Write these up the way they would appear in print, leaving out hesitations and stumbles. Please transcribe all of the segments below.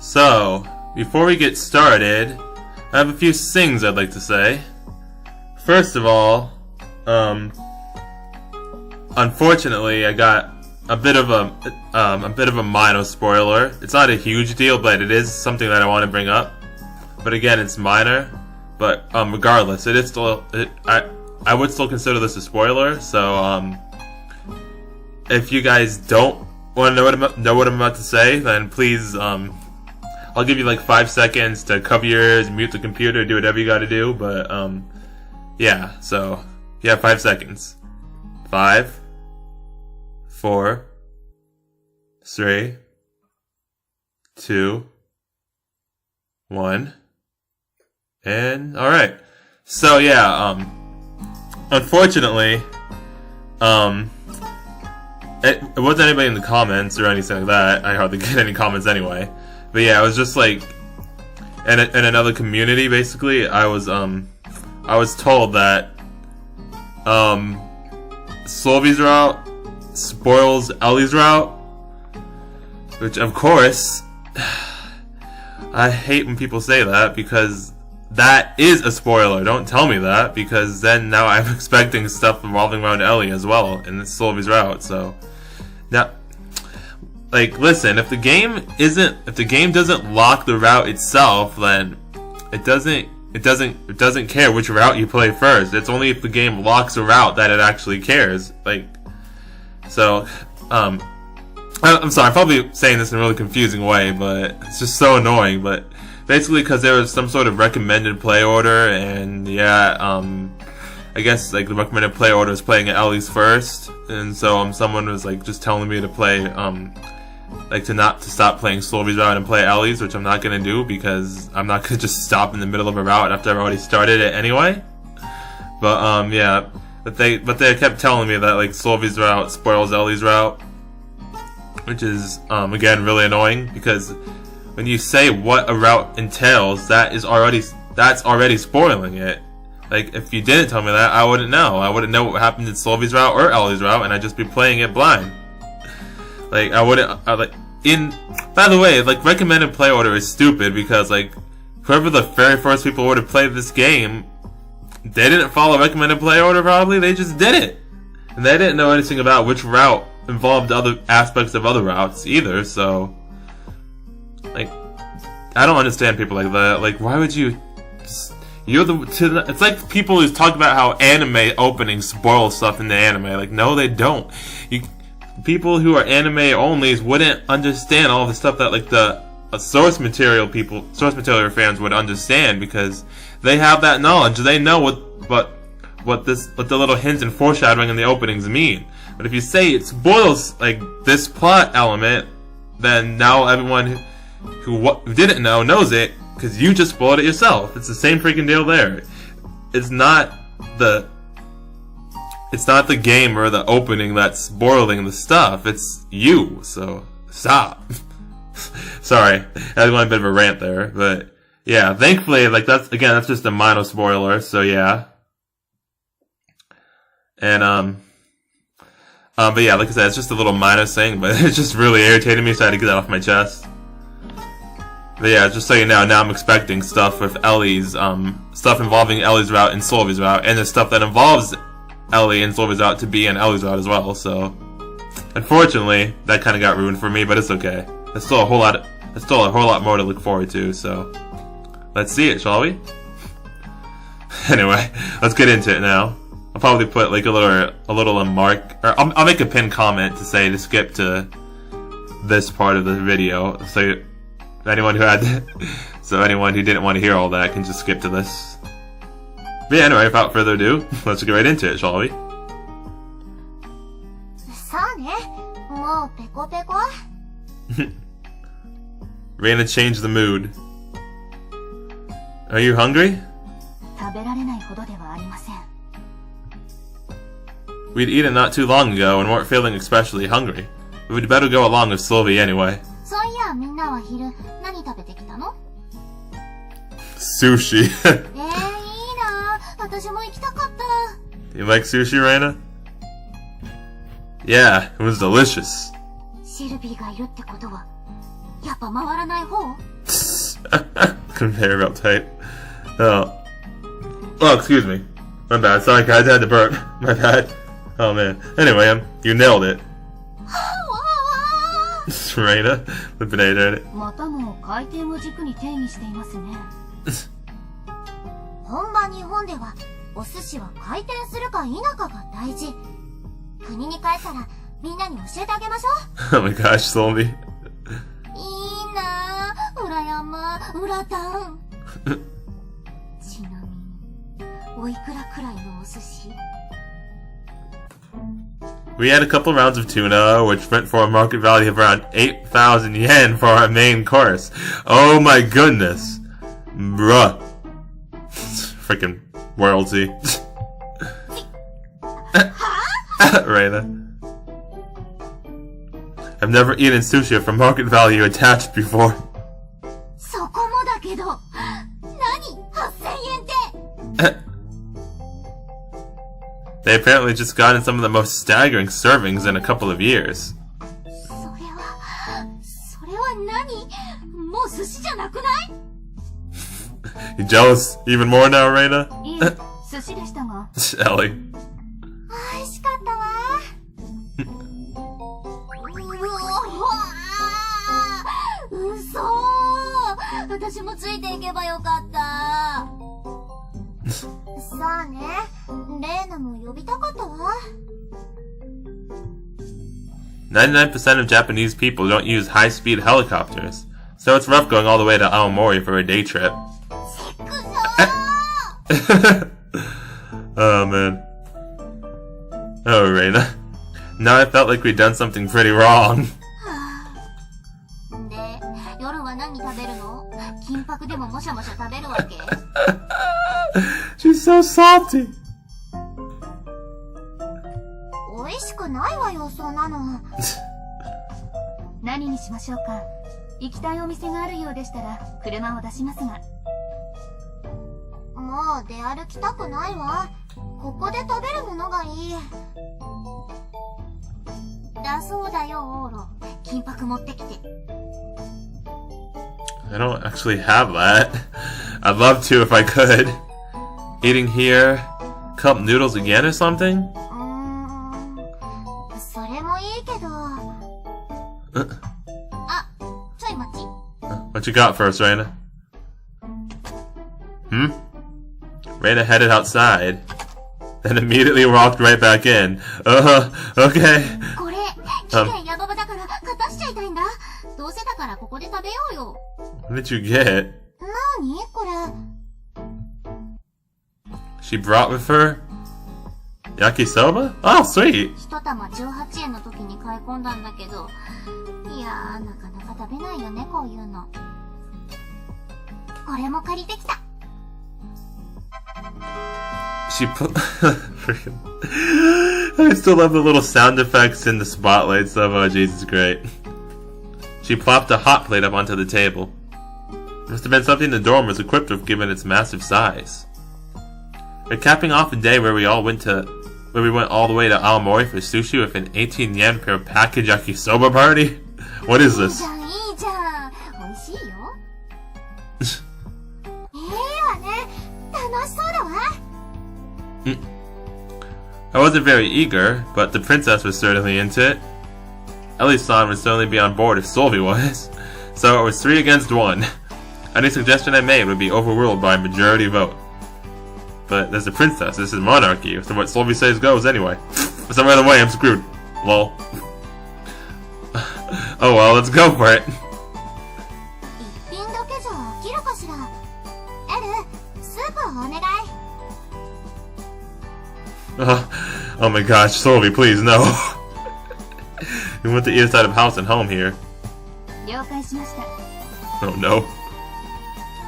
So, before we get started, I have a few things I'd like to say. First of all, unfortunately, I got a bit of a minor spoiler. It's not a huge deal, but it is something that I want to bring up. But again, it's minor. But regardless, it is still. I would still consider this a spoiler. So if you guys don't want to know what I'm about to say, then please I'll give you like 5 seconds to cover your ears, mute the computer, do whatever you got to do. But yeah. So you have 5 seconds. 5, 4, 3, 2, 1, and alright. So yeah, unfortunately, it wasn't anybody in the comments or anything like that. I hardly get any comments anyway. But yeah, it was just like in another community basically. I was told that Slovie's route spoils Ellie's route, which of course I hate when people say that, because that is a spoiler. Don't tell me that, because then now I'm expecting stuff revolving around Ellie as well in Slovie's route. So now, like, listen, if the game doesn't lock the route itself, then it doesn't care which route you play first. It's only if the game locks a route that it actually cares. Like, so, I'm sorry, I'm probably saying this in a really confusing way, but it's just so annoying. But basically, because there was some sort of recommended play order, and yeah, I guess like the recommended play order is playing at Ellie's first, and so someone was like just telling me to play like to stop playing Slovie's route and play Ellie's, which I'm not gonna do, because I'm not gonna just stop in the middle of a route after I've already started it anyway. But yeah, but they kept telling me that like Slovie's route spoils Ellie's route, which is again really annoying, because when you say what a route entails, that's already spoiling it. Like, if you didn't tell me that, I wouldn't know. I wouldn't know what happened in Slovie's route or Ellie's route, and I'd just be playing it blind. Like, by the way, like, recommended play order is stupid, because, like, whoever the very first people were to play this game, they didn't follow recommended play order probably, they just did it. And they didn't know anything about which route involved other aspects of other routes either, so, like, I don't understand people like that. Like, why would you it's like people who talk about how anime openings spoil stuff in the anime. Like, no, they don't. People who are anime onlys wouldn't understand all the stuff that like the source material fans would understand, because they have that knowledge. They know what the little hints and foreshadowing in the openings mean. But if you say it spoils like this plot element, then now everyone who didn't know knows it, because you just spoiled it yourself. It's the same freaking deal there. It's not the game or the opening that's spoiling the stuff. It's you. So stop. Sorry, I went a bit of a rant there, but yeah. Thankfully, like that's just a minor spoiler. So yeah. And but yeah, like I said, it's just a little minor thing, but it's just really irritating me, so I had to get that off my chest. But yeah, just so you know, now I'm expecting stuff with Ellie's, stuff involving Ellie's route and Slovie's route, and the stuff that involves Ellie and Slovie's route to be in Ellie's route as well, so unfortunately, that kinda got ruined for me, but it's okay. There's still a whole lot more to look forward to, so let's see it, shall we? Anyway, let's get into it now. I'll probably put like a little mark, or I'll make a pinned comment to say to skip to this part of the video, so anyone who didn't want to hear all that can just skip to this. But yeah, anyway, without further ado, let's get right into it, shall we? Reina changed the mood. Are you hungry? We'd eaten not too long ago and weren't feeling especially hungry. We'd better go along with Slovie anyway. Sushi. You like sushi, Reina? Yeah, it was delicious. Conveyor belt type. Oh, excuse me. My bad. Sorry, guys. I had to burp. My bad. Oh man. Anyway, you nailed it. Reina, the banana in it. またも回転を軸に定義していますね。本場日本ではお寿司は回転するか否かが大事。国に帰ったらみんなに教えてあげましょう。Oh my gosh, Solvi. いいなぁ、裏山、裏タウン。ちなみに、おいくらくらいのお寿司？ We had a couple rounds of tuna, which went for a market value of around 8,000 yen for our main course. Oh my goodness. Bruh. Freaking royalty. Reina. I've never eaten sushi for market value attached before. そこもだけど、何 ?8,000 円って。They apparently just gotten some of the most staggering servings in a couple of years. それは何？もう寿司じゃなくない？ You jealous even more now, Reina? いえ、寿司でしたが。Ellie. 美味しかったわ。うそー。私もついていけばよかった。さあね、レーナも呼びたかったわ。99% of Japanese people don't use high-speed helicopters, so it's rough going all the way to Aomori for a day trip. Oh man. Oh, Reina. Now I felt like we'd done something pretty wrong. で、夜は何食べるの？金箔でももしゃもしゃ食べるわけ？ She's so salty. 美味しくないわよ、そんなの。何にしましょうか。行きたいお店があるようでしたら車を出しますが。もう出歩きたくないわ。ここで食べるものがいい。だそうだよ、オーロ。金箔持ってきて。I don't actually have that. I'd love to if I could. Eating here, cup noodles again or something? それもいいけど。あ、ちょい待ち。What you got first, Reina? Reina headed outside, then immediately walked right back in. Okay. これ、期限ヤババだから片しちゃいたいんだ。どうせだからここで食べようよ。What did you get? なにこれ。She brought with her yakisoba? Oh, sweet. 一玉18円の時に買い込んだんだけど、いやー、なかなか食べないよね、こういうの。これも借りてきた。She put... Freaking... I still love the little sound effects in the spotlights of Jesus, great. She plopped a hot plate up onto the table. Must have been something the dorm was equipped with given its massive size. We're capping off a day where we went all the way to Aomori for sushi with an 18 yen per package yakisoba party? What is this? いいじゃん。美味しいよ。いいわね。楽しそうだわ。I wasn't very eager, but the princess was certainly into it. Ellie-san would certainly be on board if Solvi was. So it was 3 against 1. Any suggestion I made would be overruled by a majority vote. But there's a princess, this is monarchy, so what Solvi says goes anyway. So right away, I'm screwed. Lol. Oh well, let's go for it. 一品だけじゃ飽きるかしら。エル、スープをお願い。Oh my gosh, Solvi, please, no. We went to either side of house and home here. 了解しました。 Oh no.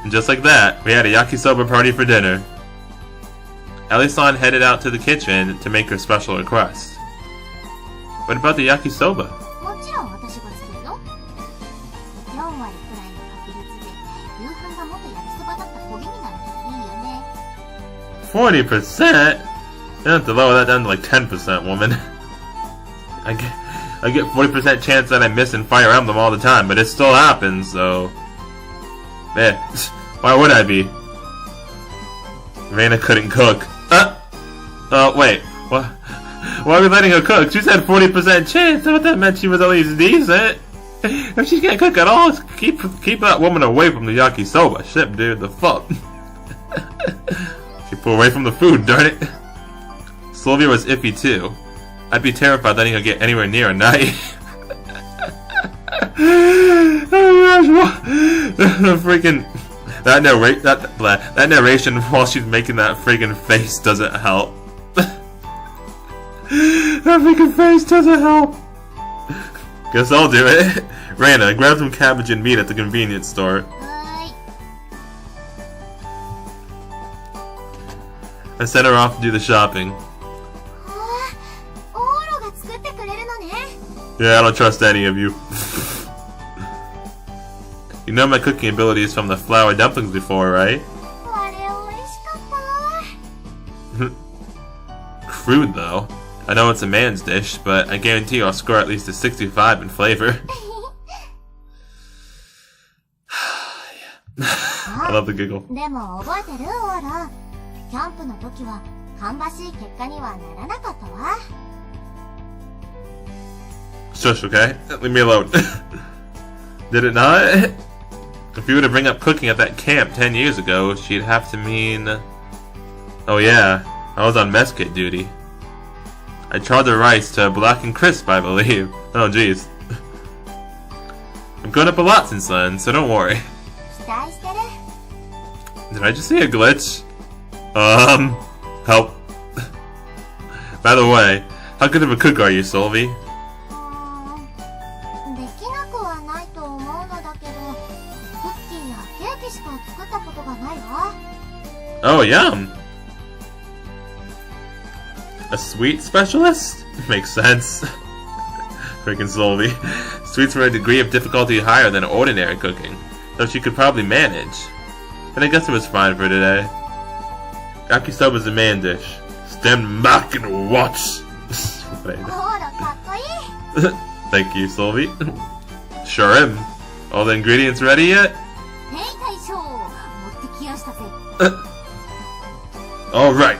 And just like that, we had a yakisoba party for dinner. Ellie-san headed out to the kitchen to make her special request. What about the yakisoba? もちろん私が作るよ。4割くらいの確率で、夕飯がもっと焼きそばだった焦げになるといいよね。 40%? You have to lower that down to like 10%, woman. I get 40% chance that I miss in Fire Emblem all the time, but it still happens, so... Man, why would I be? Reina couldn't cook. Wait. What? Why are we letting her cook? She said 40% chance. I thought that meant she was at least decent. If she can't cook at all, keep that woman away from the yakisoba. Shit, dude, the fuck. She pulled away from the food, darn it. Sylvia was iffy too. I'd be terrified letting her get anywhere near a knife. Oh my gosh, the freaking that narration while she's making that freaking face doesn't help. That freaking face doesn't help. Guess I'll do it. Reina, grab some cabbage and meat at the convenience store. I sent her off to do the shopping. Yeah, I don't trust any of you. You know my cooking ability is from the flour dumplings before, right? Crude though. I know it's a man's dish, but I guarantee I'll score at least a 65 in flavor. I love the giggle. Shush, okay? Leave me alone. Did it not? If you were to bring up cooking at that camp 10 years ago, she'd have to mean... Oh yeah, I was on mess kit duty. I charred the rice to black and crisp, I believe. Oh jeez. I've grown up a lot since then, so don't worry. Did I just see a glitch? Help. By the way, how good of a cook are you, Sylvie? Oh, yum! A sweet specialist? Makes sense. Freaking Sylvie. Sweets were a degree of difficulty higher than ordinary cooking, though she could probably manage. And I guess it was fine for today. Yakisoba's a man dish. Stand back and watch! Thank you, Sylvie. Sure am. All the ingredients ready yet? Alright.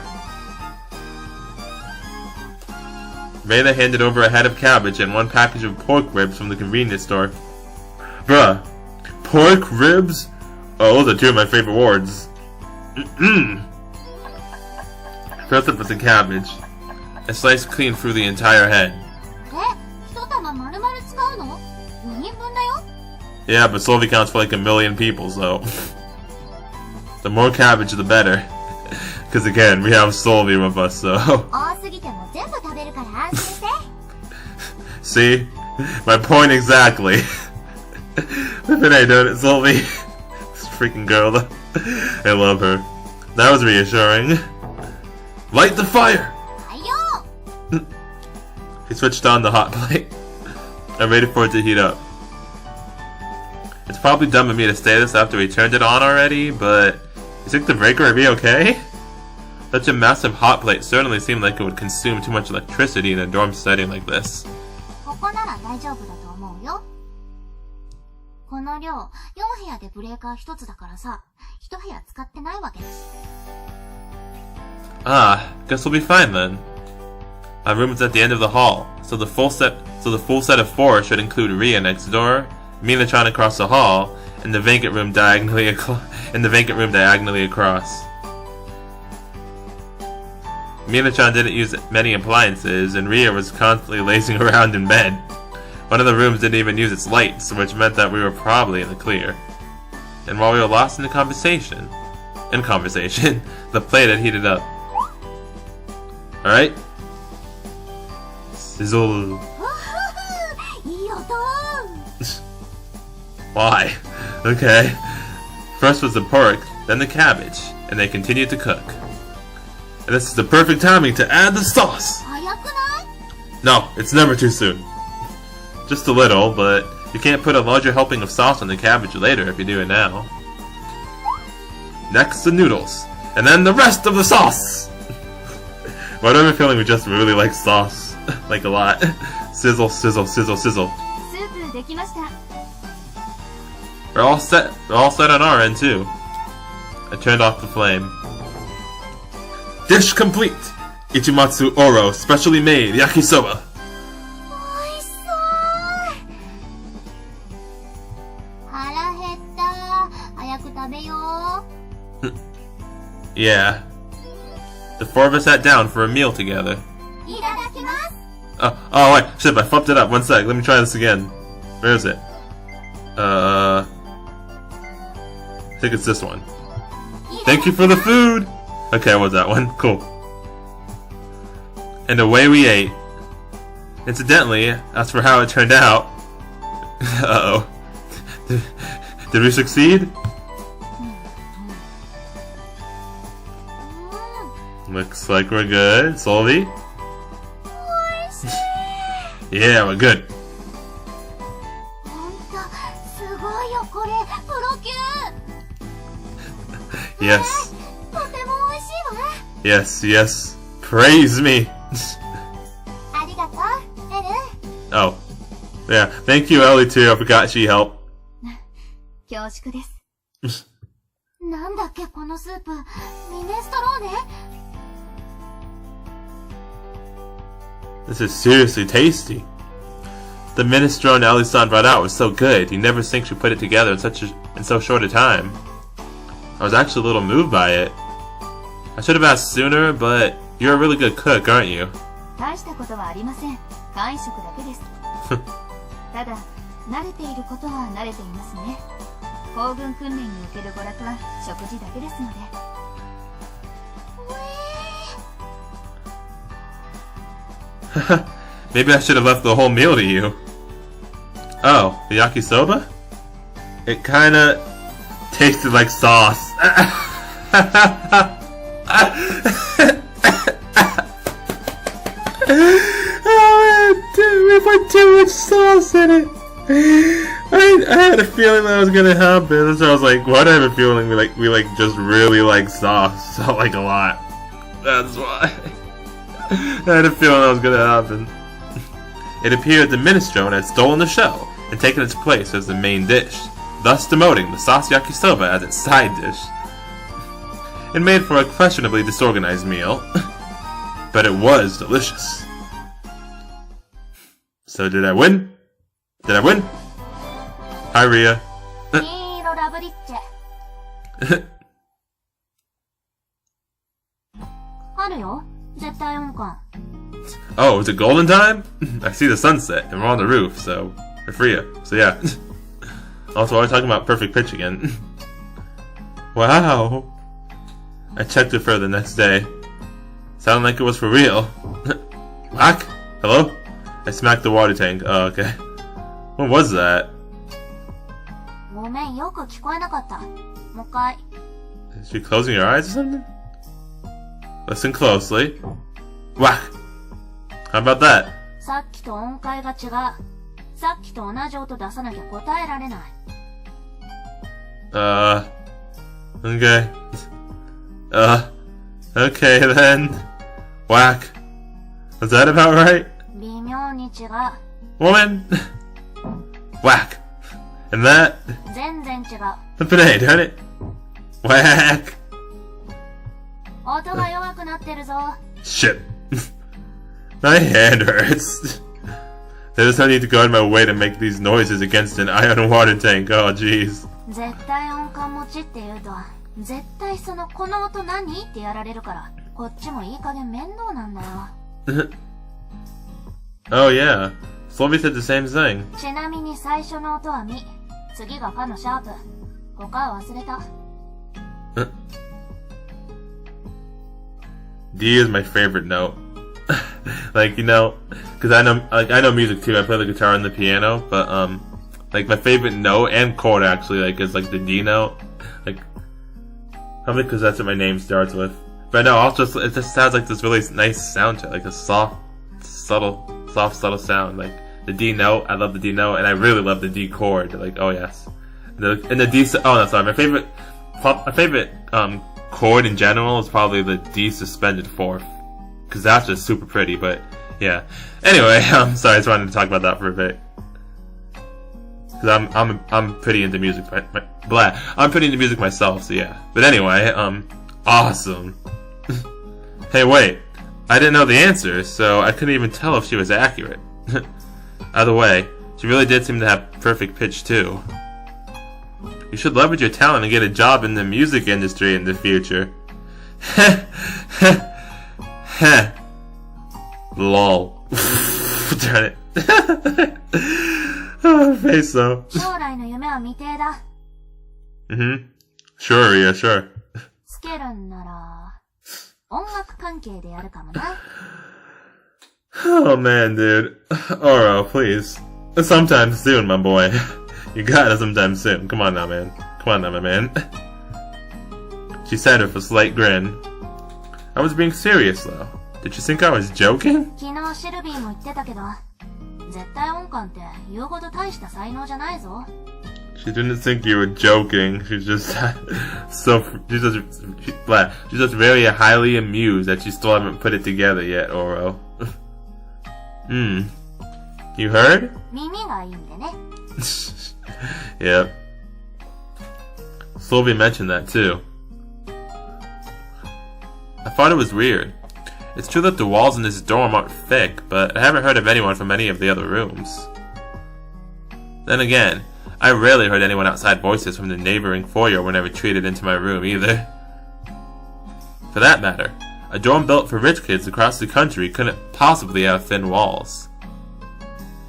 Reina handed over a head of cabbage and one package of pork ribs from the convenience store. Bruh. Pork ribs? Oh, those are two of my favorite words. First up with the cabbage. I sliced clean through the entire head. Yeah, but Sylvie counts for like 1 million people, so... The more cabbage, the better. Because again, we have Sylvie with us, so... See? My point exactly. Flippin' I done it, Sylvie. This freaking girl. I love her. That was reassuring. Light the fire! He switched on the hot plate. I waited for it to heat up. It's probably dumb of me to say this after we turned it on already, but... You think the breaker would be okay? Such a massive hot plate certainly seemed like it would consume too much electricity in a dorm setting like this. Ah, guess we'll be fine then. My room is at the end of the hall, so the full set of 4 should include Ria next door, Mina-chan across the hall, and the vacant room diagonally across. Mina-chan didn't use many appliances, and Ria was constantly lazing around in bed. One of the rooms didn't even use its lights, which meant that we were probably in the clear. And while we were lost in conversation, the plate had heated up. Alright? Sizzle. Why? Okay. First was the pork, then the cabbage, and they continued to cook. And this is the perfect timing to add the sauce! No, it's never too soon. Just a little, but you can't put a larger helping of sauce on the cabbage later if you do it now. Next, the noodles, and then the rest of the sauce! Why do I have a feeling we just really like sauce? Like a lot. Sizzle, sizzle, sizzle, sizzle. We're all set. We're all set on our end too. I turned off the flame. Dish complete! Ichimatsu Oro, specially made yakisoba. おいしそう腹減った早く食べよう Yeah. The four of us sat down for a meal together. いただきます Oh wait, shit, I fucked it up. One sec, let me try this again. Where is it? I think it's this one. Thank you for the food! Okay, what was that one? Cool. And away we ate. Incidentally, as for how it turned out... Uh-oh. Did we succeed? Looks like we're good. Solvi? Yeah, we're good. ほんとすごいよこれプロ級 Yes. とても美味しいわ Yes, yes. Praise me! ありがとうエル Oh. Yeah, thank you, Ellie, too. I forgot she helped. 恐縮です。なんだっけこのスープミネストローネ This is seriously tasty. The minestrone Ellie-san brought out was so good. You never think she put it together in so short a time. I was actually a little moved by it. I should have asked sooner, but you're a really good cook, aren't you? 大したことはありません。簡易食だけです。ただ、慣れていることは慣れていますね。行軍訓練における娯楽は食事だけですので。Maybe I should have left the whole meal to you. Oh, the yakisoba? It kinda tasted like sauce. We put too much sauce in it. I had a feeling that was gonna happen, so I was like, "What?" I have a feeling we just really like sauce, so like a lot. That's why. I had a feeling that was gonna happen. It appeared the minestrone had stolen the show and taken its place as the main dish, thus demoting the sauce yakisoba as its side dish. It made for a questionably disorganized meal, but it was delicious. So did I win? Did I win? Hi, Ria. 金色ラブリッチェあるよ絶対音感 Oh, is it golden time? I see the sunset, and we're on the roof, so we're free. So yeah. Also, we're talking about perfect pitch again. Wow. I checked it for the next day. Sounded like it was for real. Whack? Hello? I smacked the water tank. Oh, okay. What was that? ごめんよく聞こえなかったもう一回 Is she closing her eyes or something? Listen closely. Whack! How about that? さっきと音階が違うさっきと同じ音出さなきゃ答えられない Okay. Okay then. Whack. Was that about right? 微妙に違う Woman! Whack. And that? 全然違う Flippin' A, darn it. Whack. 音が弱くなってるぞ Shit. My hand hurts. There's no need to go out of my way to make these noises against an iron water tank. Oh, jeez. 絶対音感持ちって言うと絶対この音何ってやられるからこっちもいい加減面倒なんだよ Oh yeah. Slovy said the same thing. ちなみに最初の音はミ次がファのシャープ他は忘れた D is my favorite note. Like, you know, cause I know music too. I play the guitar and the piano, but like my favorite note and chord actually like is like the D note. Like probably because that's what my name starts with. But no, also it just sounds like this really nice sound to it, like a soft, subtle sound. Like the D note, I love the D note, and I really love the D chord. Like, oh yes, the D. Oh no, sorry. My favorite chord in general is probably the D suspended fourth, because that's just super pretty. But yeah. Anyway, sorry, I just wanted to talk about that for a bit. Cause I'm pretty into music. I'm pretty into music myself. So yeah. But anyway, awesome. Hey, wait. I didn't know the answer, so I couldn't even tell if she was accurate. Either way, she really did seem to have perfect pitch too. You should leverage your talent and get a job in the music industry in the future. Lol. Darn it. Oh, face though. 将来の夢は未定だ。 Sure, yeah, sure. つけるんなら、音楽関係でやるかもな。Oh man, dude. Oro, please. Sometime soon, my boy. You gotta sometime soon. Come on now, man. Come on now, my man. She said with a slight grin. I was being serious, though. Did you think I was joking? 昨日シルビーも言ってたけど、絶対音感って言うほど大した才能じゃないぞ。She didn't think you were joking. She's just she's just very highly amused that you still haven't put it together yet, Oro. You heard? 耳がいいんでね。Yep. Sylvie mentioned that too. I thought it was weird. It's true that the walls in this dorm aren't thick, but I haven't heard of anyone from any of the other rooms. Then again, I rarely heard anyone outside voices from the neighboring foyer when I retreated into my room either. For that matter, a dorm built for rich kids across the country couldn't possibly have thin walls.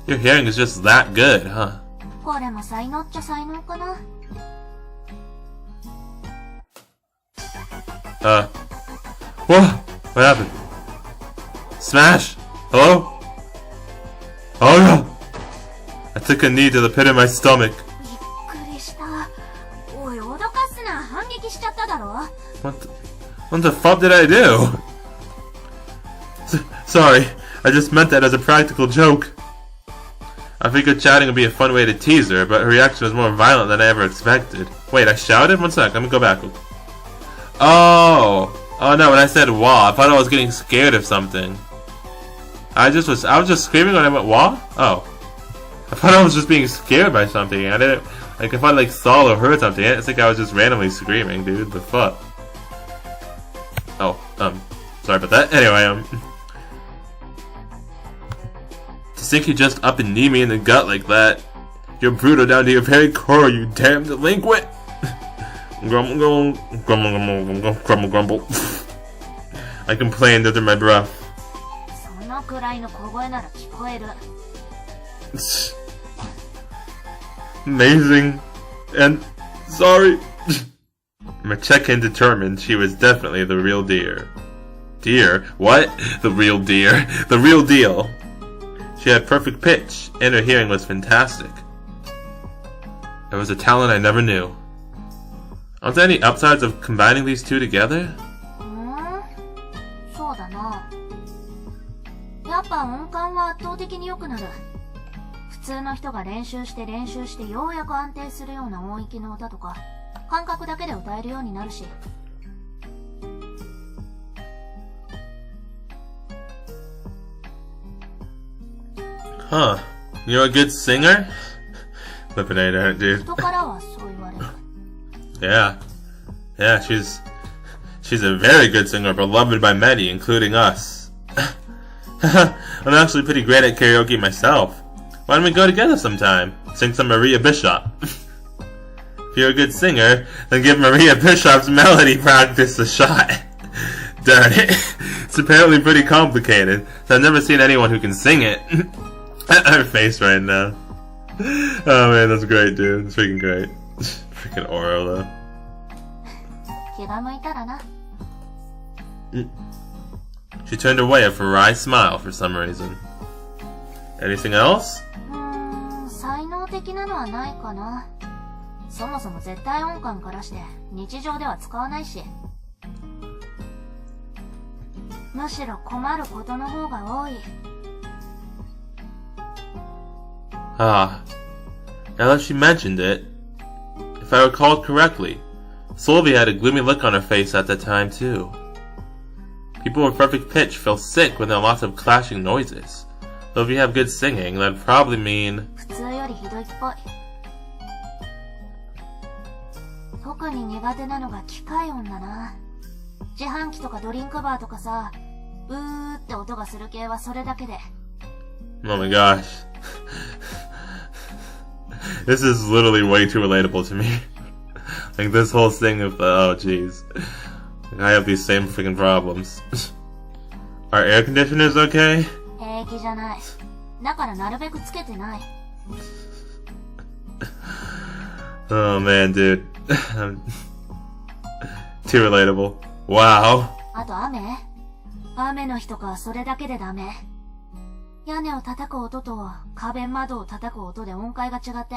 Your hearing is just that good, huh? これも才能っちゃ才能かな。Whoa! What happened? Smash! Hello? Oh no! I took a knee to the pit of my stomach. びっくりした。おい、脅かすな。反撃しちゃっただろ。What the fuck did I do? Sorry, I just meant that as a practical joke. I figured shouting would be a fun way to tease her, but her reaction was more violent than I ever expected. Wait, I shouted? One sec, let me go back. Oh no, when I said wah, I thought I was getting scared of something. I was just screaming when I went wah? Oh. I thought I was just being scared by something. I didn't, like, if I saw or heard something, I didn't think I was just randomly screaming, dude. The fuck? Oh, sorry about that. Anyway, to think you just up and knee me in the gut like that. You're brutal down to your very core, you damn delinquent! Grumble, grumble, grumble, grumble, grumble. I complained under my breath. そのくらいの小声なら聞こえる。Amazing. And sorry. My check-in determined she was definitely the real dear. Dear? What? The real dear. The real deal. She had perfect pitch, and her hearing was fantastic. It was a talent I never knew. Aren't there any upsides of combining these two together? そうだな。やっぱ音感は圧倒的に良くなる。普通の人が練習してようやく安定するような音域の歌とか、感覚だけで歌えるようになるし。Huh. You're a good singer? Flippin' out, dude. 人からはそう言われる。Yeah. Yeah, she's a very good singer, beloved by many, including us. I'm actually pretty great at karaoke myself. Why don't we go together sometime? Sing some Maria Bishop. If you're a good singer, then give Maria Bishop's melody practice a shot. Darn it. It's apparently pretty complicated, so I've never seen anyone who can sing it. Her face right now. Oh man, that's great, dude. That's freaking great. Freaking Oro, though. 気が向いたらな。She turned away a wry smile for some reason. Anything else? 才能的なのはないかな。そもそも絶対音感からして日常では使わないし。むしろ困ることの方が多い。Ah. Now that she mentioned it, if I recall correctly, Sylvie had a gloomy look on her face at that time too. People with perfect pitch feel sick when there are lots of clashing noises. Though if you have good singing, that'd probably mean... 普通よりひどいっぽい。特に苦手なのが機械音だな。自販機とかドリンクバーとかさ、ブーって音がする系はそれだけで。Oh my gosh. This is literally way too relatable to me. Like this whole thing of, oh jeez. Like, I have these same freaking problems. Are air conditioners okay? 平気じゃない。だからなるべくつけてない。Oh man, dude. Too relatable. Wow. あと雨の日とかそれだけでダメ。屋根を叩く音と壁窓を叩く音で音階が違って、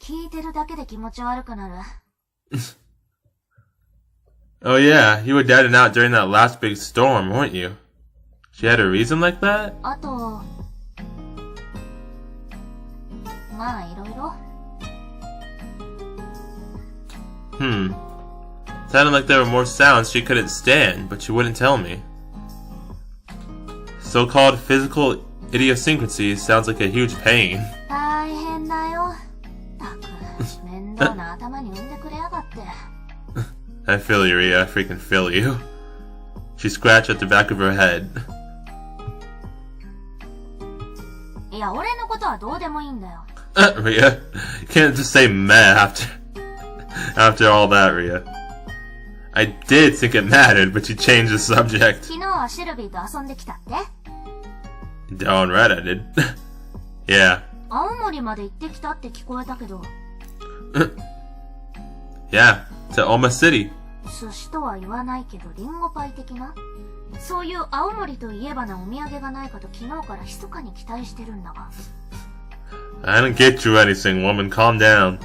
聞いてるだけで気持ち悪くなる。Oh yeah, you were down and out during that last big storm, weren't you? She had a reason like that? あと、まあいろいろ。Sounded like there were more sounds she couldn't stand, but she wouldn't tell me. So-called physical idiosyncrasies sounds like a huge pain. 大変だよ。たく、面倒な頭に産んでくれやがって。I feel you, Ria. I freaking feel you. She scratched at the back of her head. いや、俺のことはどうでもいいんだよ。Ria, you can't just say meh after all that, Ria. I did think it mattered, but you changed the subject. 昨日はシルビーと遊んできたって？ Darn right I did. Yeah. 青森まで行ってきたって聞こえたけど。Yeah, to Oma City. 寿司とは言わないけどリンゴパイ的な？そういう青森といえばなお土産がないかと昨日から密かに期待してるんだが。I didn't get you anything, woman. Calm down.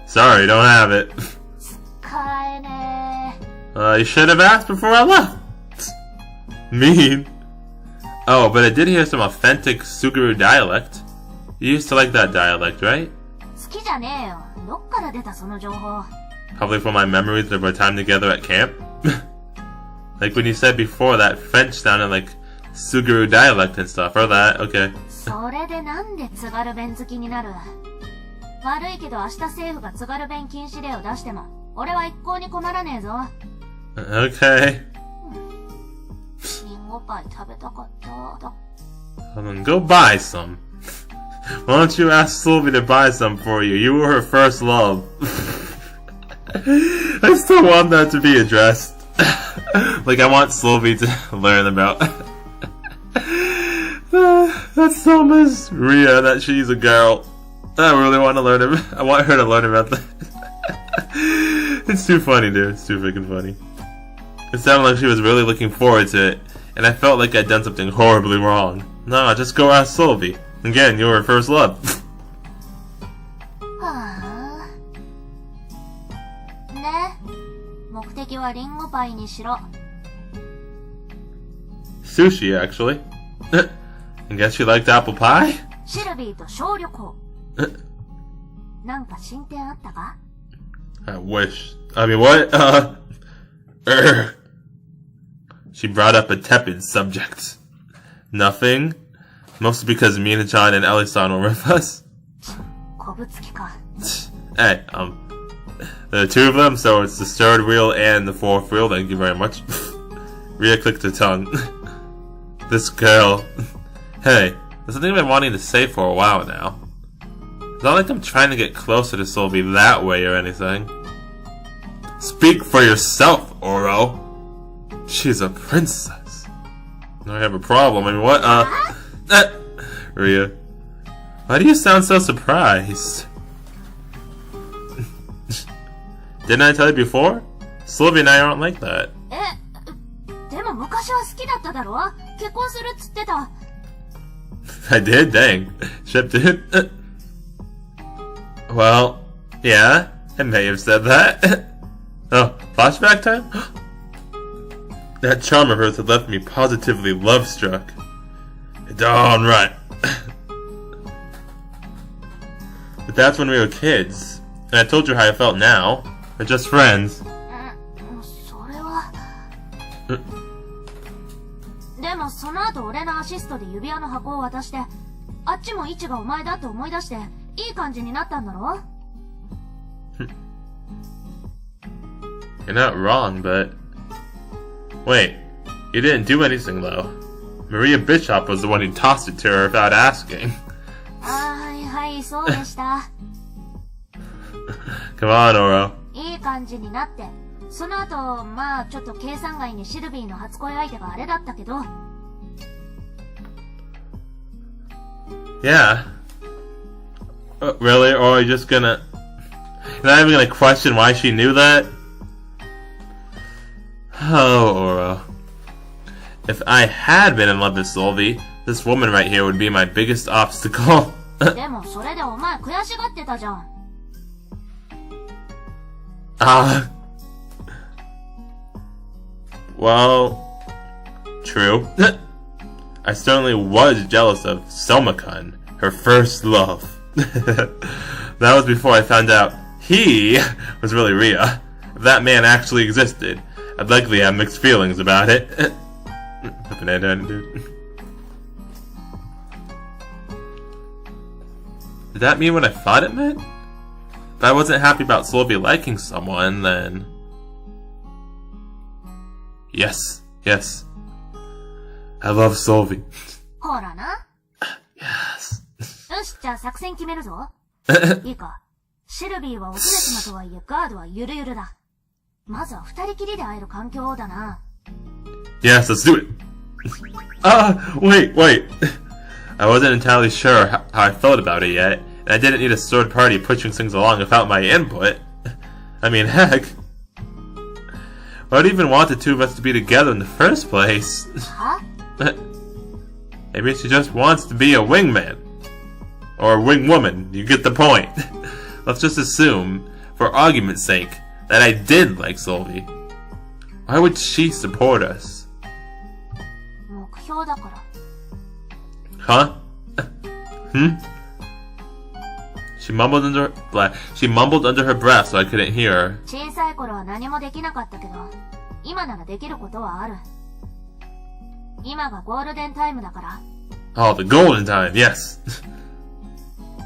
Sorry, don't have it. 使えねYou should have asked before I left. Mean. Oh, but I did hear some authentic Suguru dialect. You used to like that dialect, right? 好きじゃねえよ。どっから出たその情報。 Probably from my memories of our time together at camp. Like when you said before that French sounded like Suguru dialect and stuff, or that, okay. それでなんで津軽弁好きになる？悪いけど明日政府が津軽弁禁止令を出しても、俺は一向に困らねえぞ。Okay. リンゴパイ食べたかっただ。Then go buy some. Why don't you ask Sylvie to buy some for you? You were her first love. I still want that to be addressed. Like I want Sylvie to learn about. That's so Miss Ria that she's a girl. I really want to learn about. I want her to learn about that. It's too funny, dude. It's too freaking funny. It sounded like she was really looking forward to it, and I felt like I'd done something horribly wrong. No, just go ask Sylvie. Again, you were her first love. はあ。ね。目的はリンゴパイにしろ。Sushi, actually. I guess you liked apple pie? シルビーと小旅行。なんか進展あったか？ I wish. I mean, what? She brought up a tepid subject. Nothing? Mostly because Mina-chan and Ellie-san were with us. こぶつきか。Hey, there are two of them, so it's the third wheel and the fourth wheel. Thank you very much. Ria clicked her tongue. This girl. Hey, there's something I've been wanting to say for a while now. It's not like I'm trying to get closer to Sylvie that way or anything. Speak for yourself, Oro. She's a princess. I have a problem. I mean, what? Ria. Why do you sound so surprised? Didn't I tell you before? Sylvie and I aren't like that. でも昔は好きだっただろ？結婚するっつってた。I did? Dang. Ship did? Well, yeah, I may have said that. Oh, flashback time? That charm of hers had left me positively love-struck. Darn right. But that's when we were kids, and I told you how I felt now. We're just friends. それは。でもその後俺のアシストで指輪の箱を渡して、あっちも位置がお前だって思い出して、いい感じになったんだろ？ You're not wrong, but... Wait, you didn't do anything, though. Maria Bishop was the one who tossed it to her without asking.はい、そうでした。Come on, Oro. いい感じになって。その後、まあちょっと計算外にシルビーの初恋相手があれだったけど。Yeah. Really? Or are you just gonna... You're not even gonna question why she knew that? Oh, Oro. If I had been in love with Sylvie, this woman right here would be my biggest obstacle. でもそれでお前悔しがってたじゃん。Well, true. I certainly was jealous of Soma-kun, her first love. That was before I found out he was really Ria. If that man actually existed, I'd likely have mixed feelings about it. Did that mean what I thought it meant? If I wasn't happy about Sylvie liking someone, then... Yes. I love Sylvie. ほらな。Yes. よし、じゃあ作戦決めるぞ。いいか。シルビーはお姫様とはいえガードはゆるゆるだ。まずは二人きりで会える環境だな。Yes, let's do it. Wait. I wasn't entirely sure how I felt about it yet, and I didn't need a third party pushing things along without my input. I mean, heck. Why'd even want the two of us to be together in the first place? Huh? Maybe she just wants to be a wingman. Or a wingwoman, you get the point. Let's just assume, for argument's sake, that I did like Sylvie. Why would she support us? 目標だから。Huh? She mumbled under her breath so I couldn't hear her. 小さい頃は何もできなかったけど、今ならできることはある。今がゴールデンタイムだから。Oh, the golden time, yes.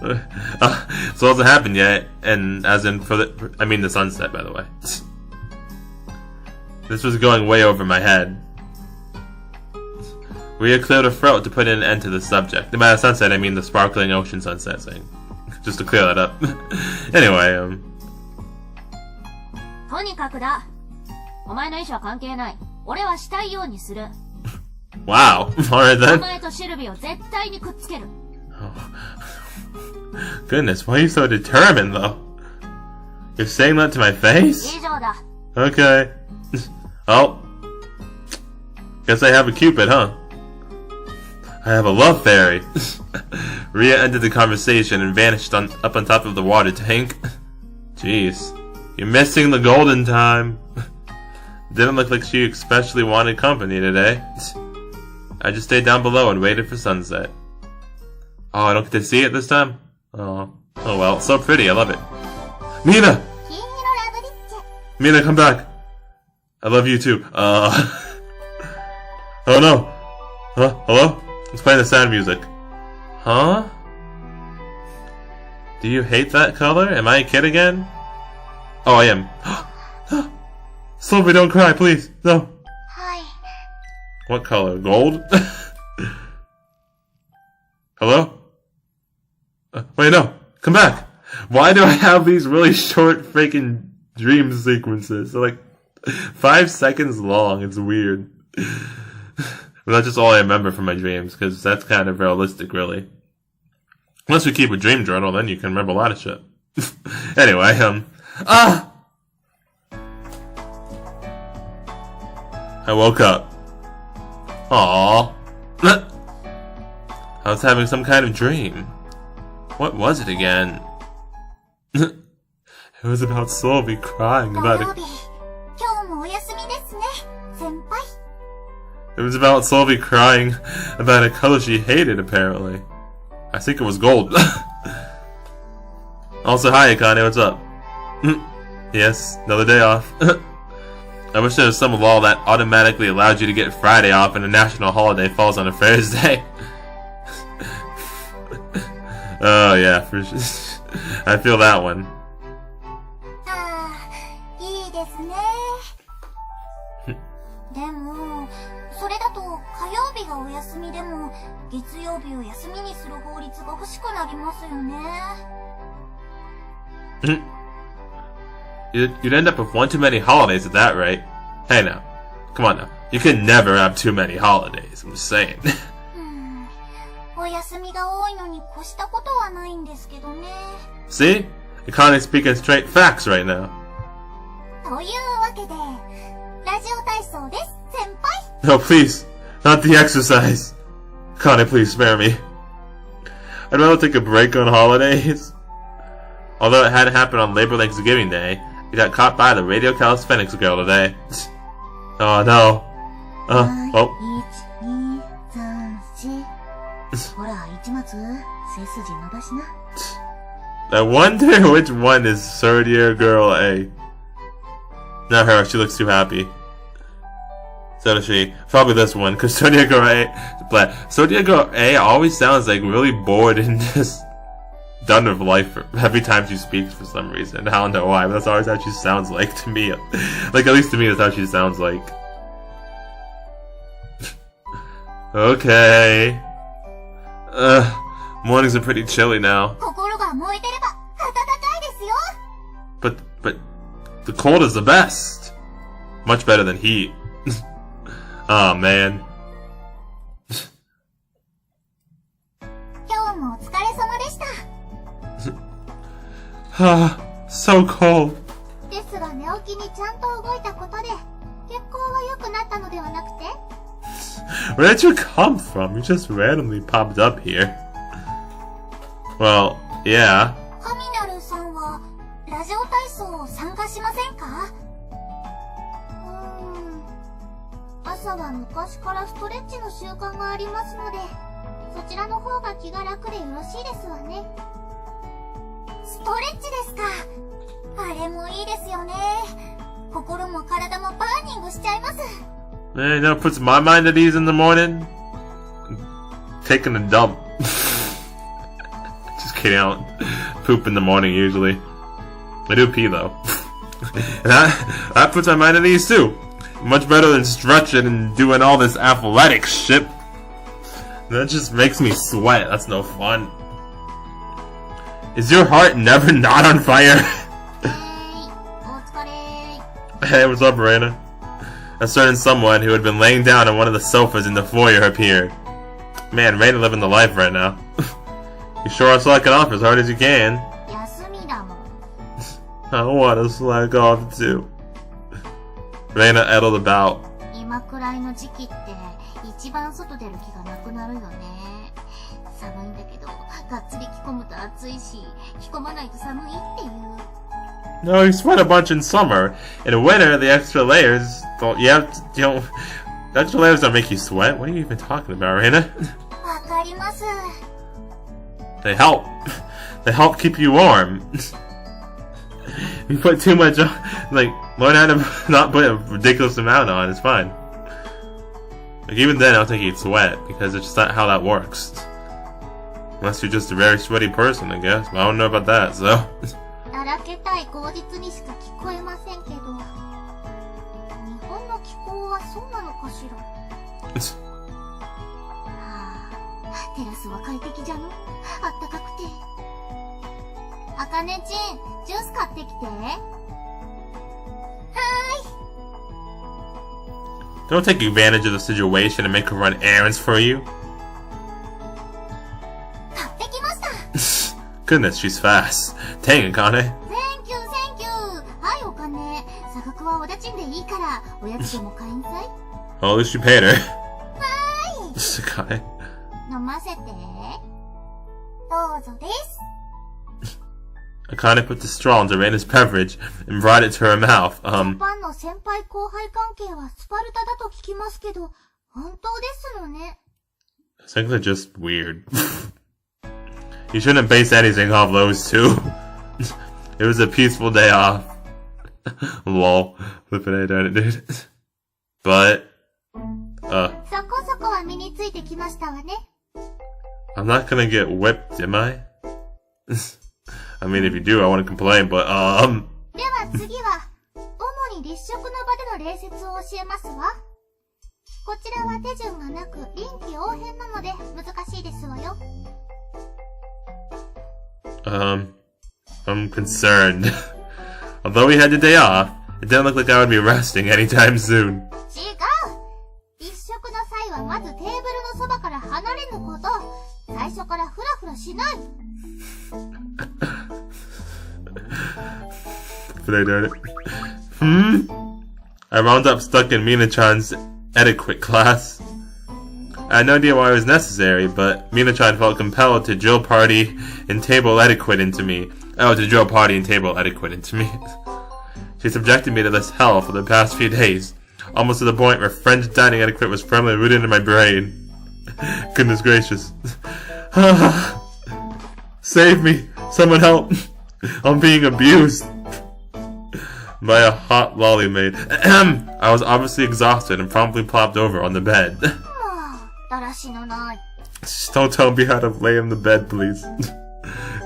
So it hasn't happened yet, and as in I mean the sunset, by the way. This was going way over my head. Rhea cleared her throat to put an end to the subject. And by the sunset, I mean the sparkling ocean sunset thing. Just to clear that up. Anyway, とにかくだ。お前の意思は関係ない。俺はしたいようにする。Wow. Alright then. お前とシルビーを絶対にくっつける。Goodness, why are you so determined, though? You're saying that to my face? 以上だ。Okay. Oh. Guess I have a Cupid, huh? I have a love fairy. Rhea ended the conversation and vanished up on top of the water tank. Jeez. You're missing the golden time. Didn't look like she especially wanted company today. I just stayed down below and waited for sunset. Oh, I don't get to see it this time? Oh well, so pretty, I love it. Mina! Mina, come back! I love you too. Oh no! Hello? Let's play the sad music. Huh? Do you hate that color? Am I a kid again? Oh, I am. Sylvie, don't cry, please. No. Hi. What color? Gold? Hello? Wait, no. Come back. Why do I have these really short freaking dream sequences? They're like 5 seconds long. It's weird. But that's just all I remember from my dreams, because that's kind of realistic, really. Unless you keep a dream journal, then you can remember a lot of shit. Anyway, I woke up. Aww. I was having some kind of dream. What was it again? It was about Sylvie crying about it. It was about Sylvie crying about a color she hated, apparently. I think it was gold. Also, hi Akane, what's up? Yes, another day off. I wish there was some law that automatically allowed you to get Friday off and a national holiday falls on a Thursday. Oh yeah, for sure. I feel that one. ですね。でも、それだと火曜日がお休みでも月曜日を休みにする法律が欲しくなりますよね。You'd end up with one too many holidays at that rate. Hey now, come on now. You can never have too many holidays, I'm just saying. お休みが多いのに越したことはないんですけどね。See? You're kind of speaking straight facts right now. というわけで、ラジオ体操です、先輩。No, please. Not the exercise. Connie, please spare me. I'd rather take a break on holidays. Although it hadn't happened on Labor Thanksgiving Day, we got caught by the radio calisthenics girl today. Oh no. Oh. ほら、市松、背筋伸ばしな。I wonder which one is third year girl A. Not her, she looks too happy. So does she. Probably this one, because third year girl A, third year girl A always sounds like really bored and just done with life every time she speaks for some reason. I don't know why, but that's always how she sounds like to me. Like, at least to me, that's how she sounds like. Okay. Mornings are pretty chilly now. But the cold is the best. Much better than heat. Oh man. So cold. Where did you come from? You just randomly popped up here. Well, yeah. カミナルさんはラジオ体操参加しませんか？朝は昔からストレッチの習慣がありますので、そちらの方が気が楽でよろしいですわね。ストレッチですか。あれもいいですよね。心も体もバーニングしちゃいます。You know, puts my mind at ease in the morning. Taking a dump. Just kidding, I don't poop in the morning usually. I do pee though. That puts my mind at ease too. Much better than stretching and doing all this athletic shit. That just makes me sweat. That's no fun. Is your heart never not on fire? Hey, what's up, Reina? A certain someone who had been laying down on one of the sofas in the foyer appeared. Man, Reina living the life right now. You sure are slacking off as hard as you can. I want to slack off too. Reina edled about. 今くらいの時期って一番外出る気がなくなるよね。寒いんだけど、がっつり着込むと暑いし、着込まないと寒いっていう。No, you sweat a bunch in summer. In winter, the extra layers don't. The extra layers don't make you sweat. What are you even talking about, Reina? わかります。They help. They help keep you warm. You put too much on, like, learn how to not put a ridiculous amount on, it's fine. Like, even then, I don't think you'd sweat, because it's just not how that works. Unless you're just a very sweaty person, I guess. But I don't know about that, so. 荒けたい口実にしか聞こえませんけど、日本の気候はそうなのかしら。テラスは快適じゃの？あったかくて。あかねちん、ジュース買ってきて。Don't take advantage of the situation and make her run errands for you. 買ってきました。Goodness, she's fast. Dang it, Kane. Thank you. はい、お金。差額はおだちんでいいから、おやつでも買いんさい。Well, at least you paid her. はーい。Kane. 飲ませて。どうぞです。Akane put the straw into Reina's beverage and brought it to her mouth. ジャパンの先輩後輩関係はスパルタだと聞きますけど、本当ですのね。I think they're just weird. You shouldn't base anything off those two. It was a peaceful day off. Lol. Flippin' A, darn it, dude. But, そこそこは身についてきましたわね。I'm not gonna get whipped, am I? I mean, if you do, I want to complain, but, では次は、主に立食の場での礼節を教えますわ。こちらは手順がなく臨機応変なので難しいですわよ。I'm concerned. Although we had the day off, it didn't look like I would be resting anytime soon. 違う。立食の際はまずテーブルのそばから離れぬこと。最初からフラフラしない。But I did it. I wound up stuck in Mina-chan's etiquette class. I had no idea why it was necessary, but Mina-chan felt compelled to drill party and table etiquette into me. She subjected me to this hell for the past few days, almost to the point where French dining etiquette was firmly rooted into my brain. Goodness gracious. Save me! Someone help! I'm being abused! By a hot lolly maid. I was obviously exhausted and promptly plopped over on the bed. Just don't tell me how to lay in the bed, please.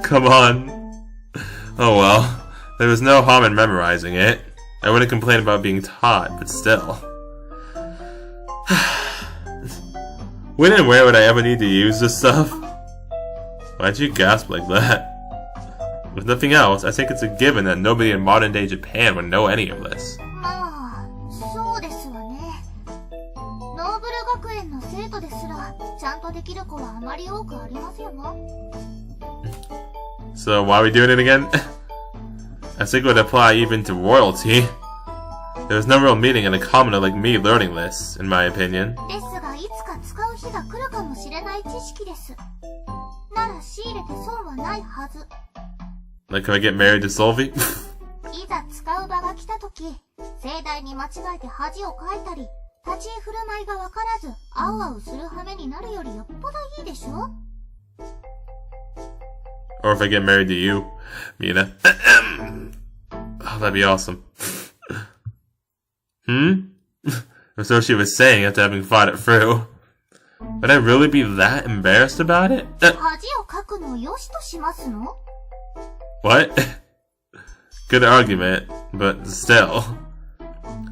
Come on. Oh well. There was no harm in memorizing it. I wouldn't complain about being taught, but still. When and where would I ever need to use this stuff? Why'd you gasp like that? If nothing else, I think it's a given that nobody in modern-day Japan would know any of this. So why are we doing it again? I think it would apply even to royalty. There was no real meaning in a commoner like me learning this, in my opinion. Like, can I get married to Solvi? Or if I get married to you, Mina. Oh, that'd be awesome. Or so she was saying after having fought it through. Would I really be that embarrassed about it? What? Good argument, but still.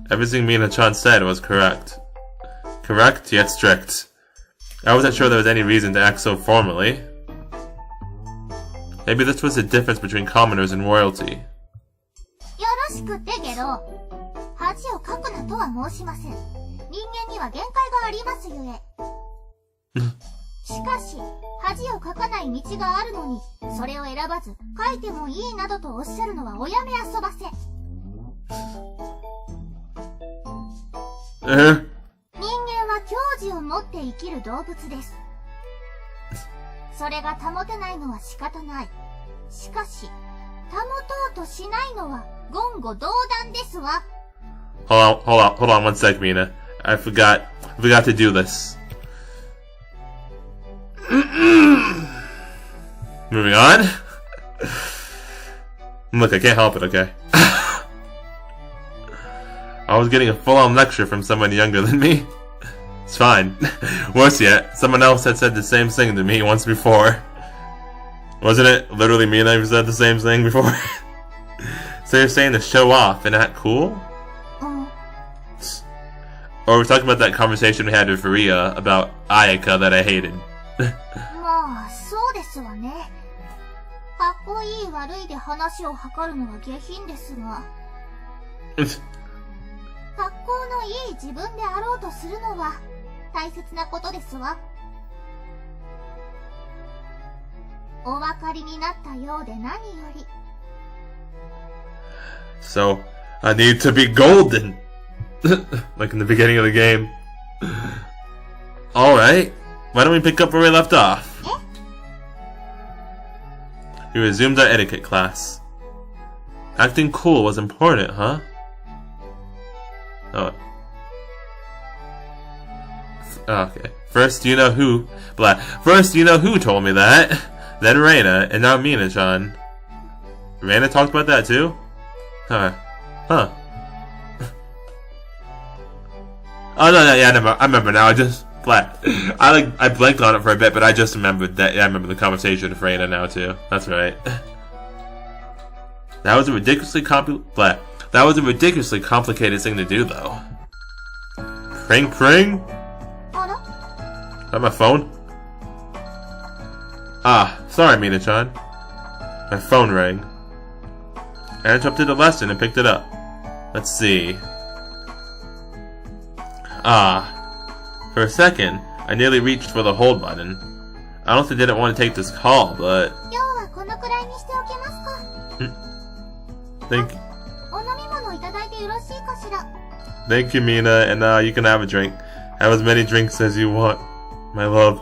Everything Mina-chan said was correct. Correct, yet strict. I wasn't sure there was any reason to act so formally. Maybe this was the difference between commoners and royalty. Hold on one sec, Mina. I forgot to do this. Moving on. Look, I can't help it, okay? I was getting a full-on lecture from someone younger than me. It's fine. Worse yet, someone else had said the same thing to me once before. Wasn't it literally Mina who said the same thing before? So you're saying to show off and act cool? Or we're talking about that conversation we had with Ria about Ayaka that I hated. So, I need to be golden! Like in the beginning of the game. Alright, why don't we pick up where we left off? We resumed our etiquette class. Acting cool was important, huh? Oh. Okay. First, you know who told me that. Then Reina, and now Mina-chan. Reina talked about that too? Huh. Oh no, yeah, I remember now. I blanked on it for a bit, but I just remembered that. Yeah, I remember the conversation with Reina now too. That's right. That was a ridiculously That was a ridiculously complicated thing to do, though. Pring pring? Is that my phone? Ah, sorry, Mina-chan. My phone rang. I interrupted the lesson and picked it up. Let's see. Ah. For a second, I nearly reached for the hold button. I honestly didn't want to take this call, but... Thank you, Mina, and you can have a drink. Have as many drinks as you want, my love.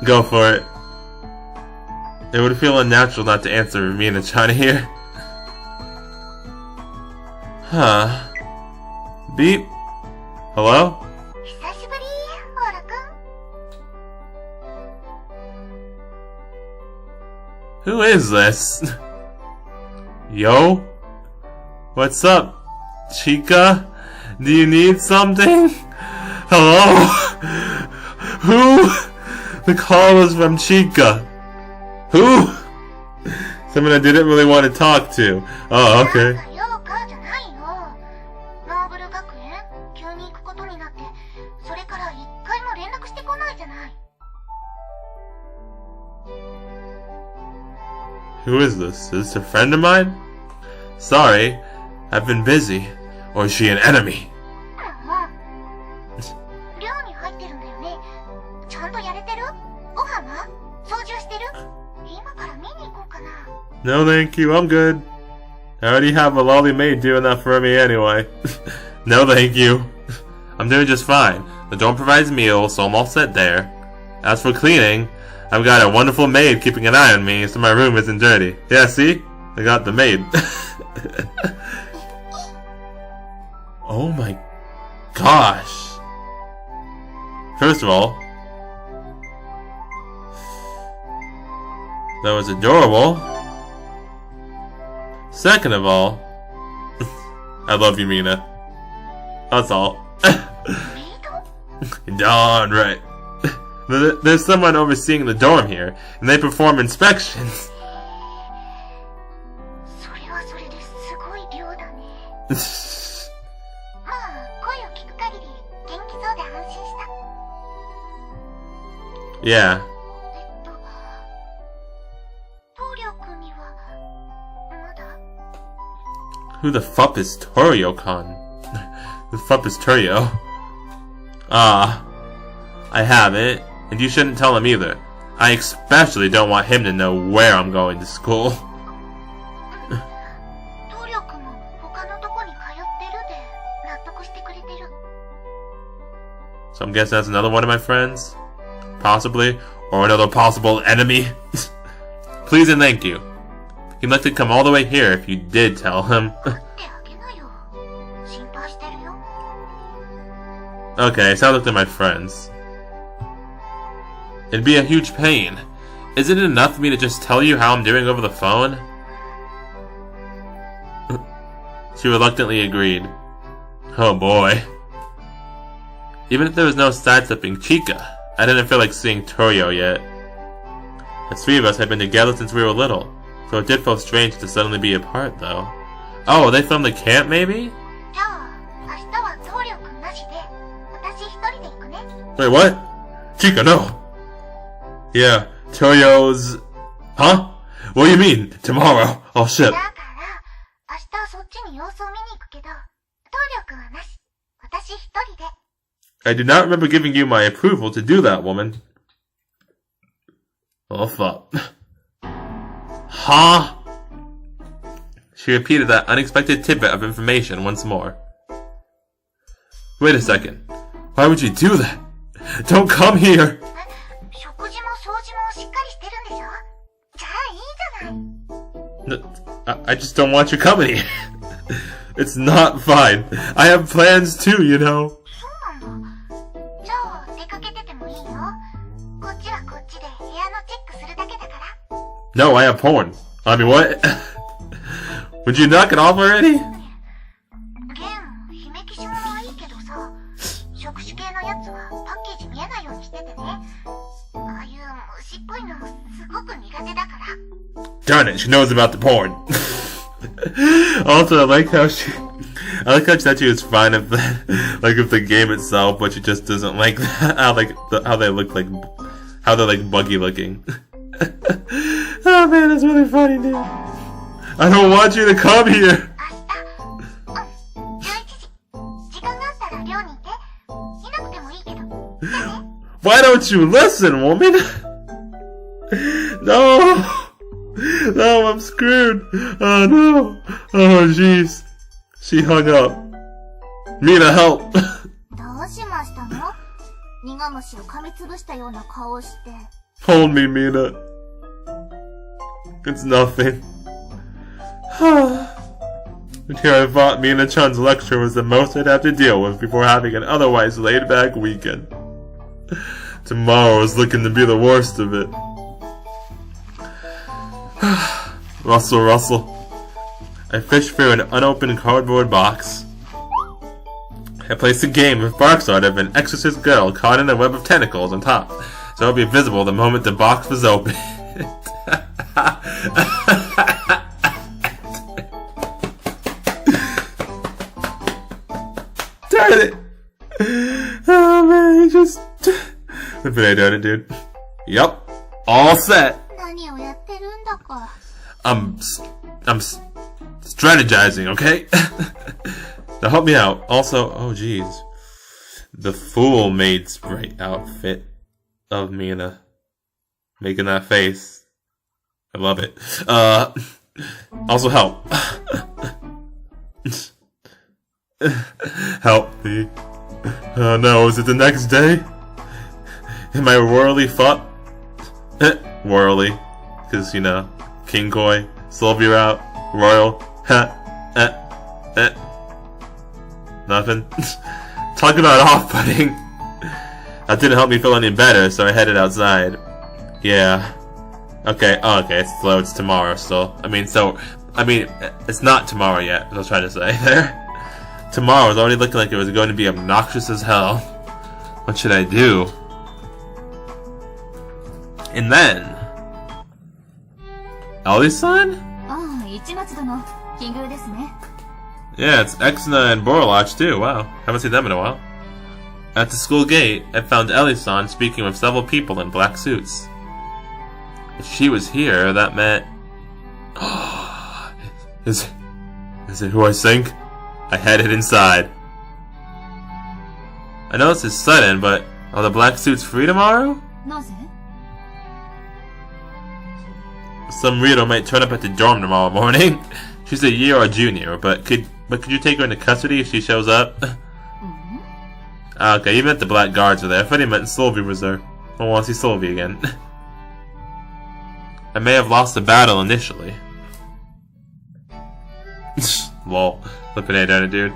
Go for it. It would feel unnatural not to answer Mina-chan here. Huh. Beep. Hello? Who is this? Yo? What's up, Chica? Do you need something? Hello? Who? The call was from Chica. Who? Someone I didn't really want to talk to. Oh, okay. Who is this? Is this a friend of mine? Sorry, I've been busy. Or is she an enemy? No thank you, I'm good. I already have a lolly maid doing that for me anyway. No thank you. I'm doing just fine. The dorm provides meals, so I'm all set there. As for cleaning, I've got a wonderful maid keeping an eye on me so my room isn't dirty. Yeah, see? I got the maid. Oh my gosh. First of all, that was adorable. Second of all, I love you, Mina. That's all. Darn right. There's someone overseeing the dorm here, and they perform inspections. Yeah. Who the fuck is Torio-kan? Who the fuck is Torio? Ah, I have it, and you shouldn't tell him either. I especially don't want him to know where I'm going to school. So I'm guessing that's another one of my friends? Possibly. Or another possible enemy? Please and thank you. He'd like to come all the way here if you did tell him. Okay, sounds like they're my friends. It'd be a huge pain. Isn't it enough for me to just tell you how I'm doing over the phone? She reluctantly agreed. Oh boy. Even if there was no sidestepping Chica, I didn't feel like seeing Torio yet. The three of us had been together since we were little, so it did feel strange to suddenly be apart though. Oh, they filmed the camp maybe? Wait, what? Chica, no! Yeah, Torio's... Huh? What do you mean? Tomorrow? Oh shit. I do not remember giving you my approval to do that, woman. Oh fuck. Huh? She repeated that unexpected tidbit of information once more. Wait a second. Why would you do that? Don't come here! I just don't want you coming here. It's not fine. I have plans too, you know. No, I have porn. I mean, what? Would you knock it off already? Darn it, she knows about the porn. Also, I like how she said she was fine if the game itself, but she just doesn't like that, how they look like, how they're like buggy looking. Oh man, that's really funny, dude. I don't want you to come here. Why don't you listen, woman? No, I'm screwed. Oh no. Oh jeez. She hung up. Mina, help. どうしましたの？苦虫を噛みつぶしたような顔をして。Hold me, Mina. It's nothing. And here I thought Mina-chan's lecture was the most I'd have to deal with before having an otherwise laid-back weekend. Tomorrow is looking to be the worst of it. Russell. I fished through an unopened cardboard box. I placed a game with box art of an exorcist girl caught in a web of tentacles on top, so it would be visible the moment the box was opened. Darn it! Oh man, just... What did I do, dude? Yup. All set. 何をやってるんだか。I'm strategizing, okay? Now help me out. Also, oh jeez. The fool made sprite outfit of Mina. Making that face. I love it. Also help. Help me. Oh no, is it the next day? Am I royally fucked? Royally. Cause, you know, Kinkoi, Sylvia out, royal, nothing. Talk about off-putting. That didn't help me feel any better, so I headed outside. Yeah. Okay, it's slow, it's tomorrow still. It's not tomorrow yet, I was trying to say there. Tomorrow was already looking like it was going to be obnoxious as hell. What should I do? And then... Ellie's-san? Yeah, it's Exna and Boroloch too, wow. Haven't seen them in a while. At the school gate, I found Ellie's-san speaking with several people in black suits. If she was here, that meant... Is it who I think? I headed inside. I know this is sudden, but are the black suits free tomorrow? Some weirdo might turn up at the dorm tomorrow morning. She's a year or junior, but could you take her into custody if she shows up? Okay, even if the black guards are there, I thought he meant Sylvie was there. I want to see Sylvie again. I may have lost the battle initially. Lol. Flippin' A down it, dude.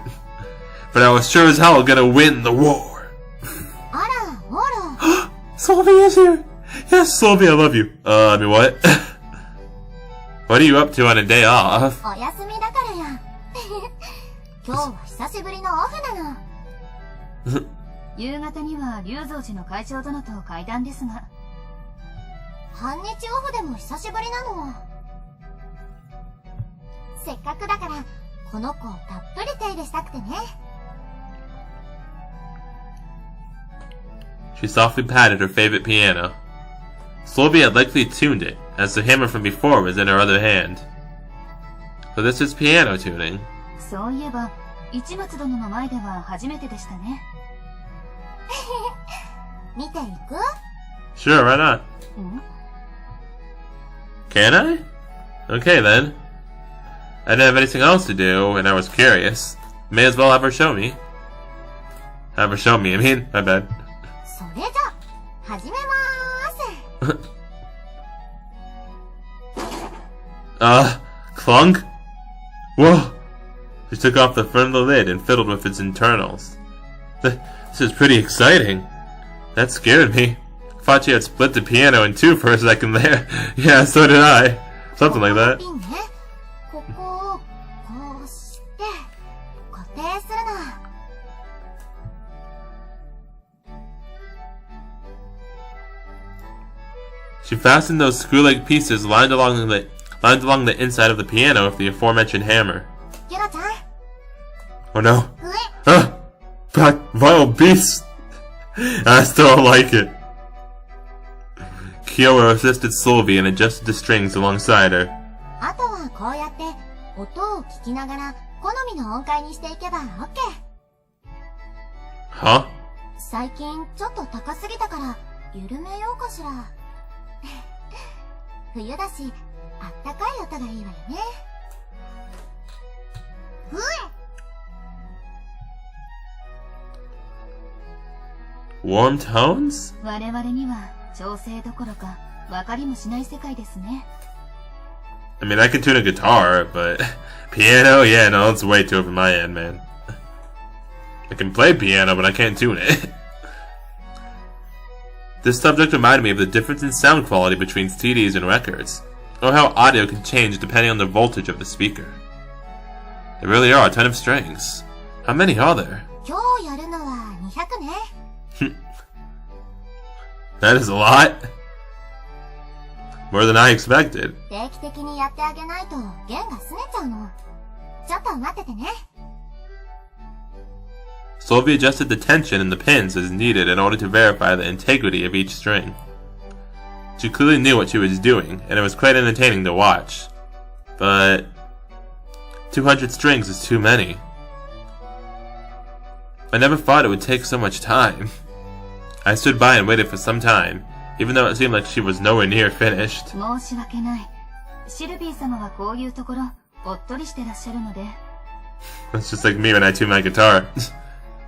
But I was sure as hell gonna win the war. Sylvie is here! Yes, Sylvie, I love you. What? What are you up to on a day off? お休みだからや。今日は久しぶりのオフなの。夕方には龍蔵寺の会長殿と会談ですが。半日オフでも久しぶりなの。せっかくだから、この子をたっぷり手入れしたくてね。She softly patted her favorite piano. Sylvie had likely tuned it, as the hammer from before was in her other hand. So this is piano tuning. そういえば、市松殿の前では初めてでしたね。見ていく？ Sure, why not? Can I? Okay then. I didn't have anything else to do, and I was curious. May as well have her show me. Have her show me, I mean, my bad. それじゃ、始めまーす。Clunk? Whoa! She took off the front of the lid and fiddled with its internals. This is pretty exciting. That scared me. I thought she had split the piano in two for a second there. Yeah, so did I. Something like that. ここをこうして固定するの。She fastened those screw-like pieces lined along the lined along the inside of the piano with the aforementioned hammer. キュラちゃん Oh no. 上 Ah! Black vile beasts! I still don't like it. Kyowa assisted Sylvie and adjusted the strings alongside her. あとはこうやって音を聞きながら好みの音階にしていけば OK。 Huh? 最近ちょっと高すぎたから緩めようかしら。冬だしあったかい音がいいわよね。Warm tones? 我々には調整どころか分かりもしない世界ですね。I mean, I can tune a guitar, but piano? Yeah, no, it's way too over my end, man. I can play piano, but I can't tune it. This subject reminded me of the difference in sound quality between CDs and records, or how audio can change depending on the voltage of the speaker. There really are a ton of strings. How many are there? 今日やるのは200ね。That is a lot. More than I expected. 定期的にやってあげないと弦が拗ねちゃうの。ちょっと待っててね。Sylvie adjusted the tension in the pins as needed in order to verify the integrity of each string. She clearly knew what she was doing, and it was quite entertaining to watch. But 200 strings is too many. I never thought it would take so much time. I stood by and waited for some time, even though it seemed like she was nowhere near finished. 申し訳ない。シルビー様はこういうところおっとりしてらっしゃるので。That's just like me when I tune my guitar.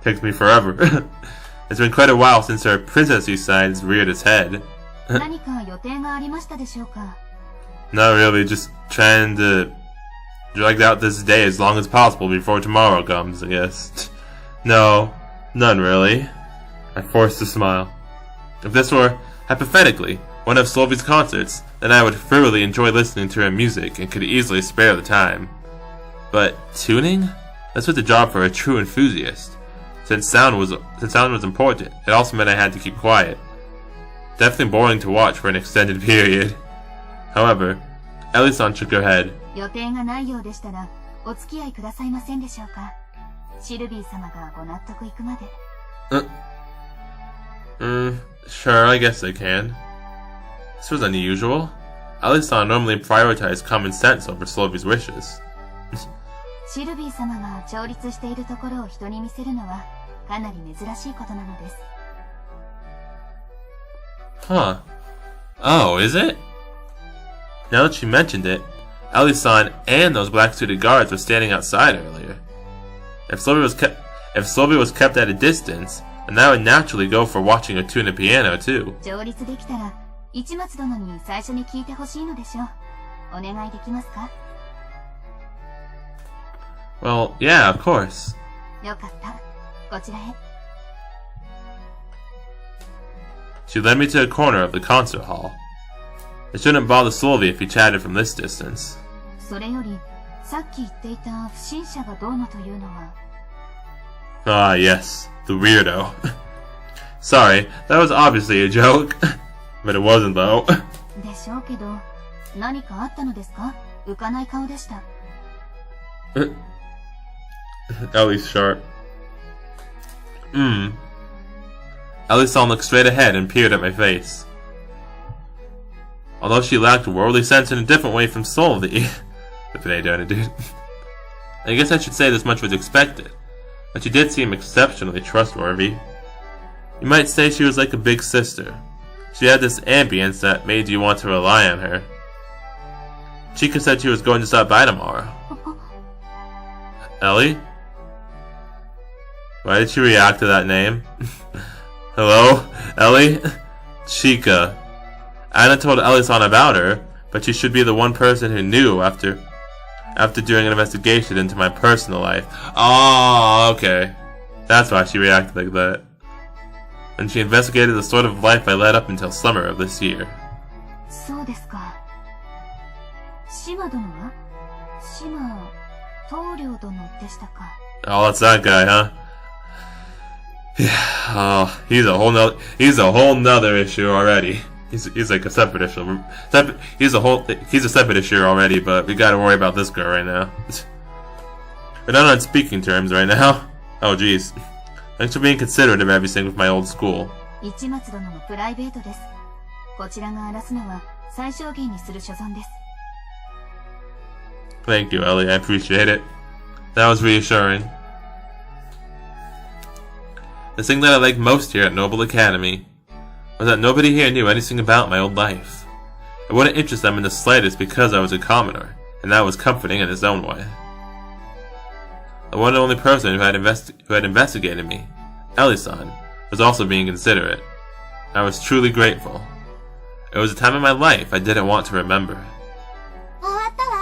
Takes me forever. It's been quite a while since our princessy side has reared its head. 何か予定がありましたでしょうか？ Not really, just trying to drag out this day as long as possible before tomorrow comes, I guess. No, none really. I forced a smile. If this were, hypothetically, one of Sylvie's concerts, then I would thoroughly enjoy listening to her music and could easily spare the time. But tuning? This was a job for a true enthusiast. Since sound was important, it also meant I had to keep quiet. Definitely boring to watch for an extended period. However, Ellie-san shook her head. 予定がないようでしたらお付き合いくださいませんでしょうか？シルビー様がご納得いくまで。Sure, I guess I can. This was unusual. Ellie-san normally prioritized common sense over Sylvie's wishes. シルビー様が調律しているところを人に見せるのはかなり珍しいことなのです。Huh. Oh, is it? Now that she mentioned it, Ellie-san and those black-suited guards were standing outside earlier. If Sylvie was kept at a distance, then I would naturally go for watching her tune a piano too. 調律できたら市松殿に最初に聞いてほしいのでしょう。お願いできますか？ Well, yeah, of course. よかった。こちらへ。She led me to a corner of the concert hall. It shouldn't bother Sylvie if he chatted from this distance. それよりさっき言っていた不審者がどうのというのは。Ah, yes, the weirdo. Sorry, that was obviously a joke. But it wasn't though. でしょうけど、何かあったのですか？浮かない顔でした。Ellie's sharp. Ellie-san looked straight ahead and peered at my face. Although she lacked worldly sense in a different way from Sylvie. Dude. I guess I should say this much was expected, but she did seem exceptionally trustworthy. You might say she was like a big sister. She had this ambience that made you want to rely on her. Chica said she was going to stop by tomorrow. Ellie? Why did she react to that name? Hello? Ellie? Chica. Anna told Ellie-san about her, but she should be the one person who knew after doing an investigation into my personal life. Oh, okay. That's why she reacted like that. And she investigated the sort of life I led up until summer of this year. そうですか。島殿は？島棟梁殿でしたか。 Oh, that's that guy, huh? Yeah, oh, he's a whole nother issue already. He's like a separatist. He's a separatist here already, but we gotta worry about this girl right now. We're not on speaking terms right now. Oh jeez. Thanks for being considerate of everything with my old school. 市松殿のプライベートです。こちらが荒らすのは最小限にする所存です。Thank you, Ellie. I appreciate it. That was reassuring. The thing that I liked most here at Noble Academy was that nobody here knew anything about my old life. It wouldn't interest them in the slightest because I was a commoner, and that was comforting in its own way. The one and only person who had investigated me, Ellie-san, was also being considerate. I was truly grateful. It was a time in my life I didn't want to remember. 終わったわ。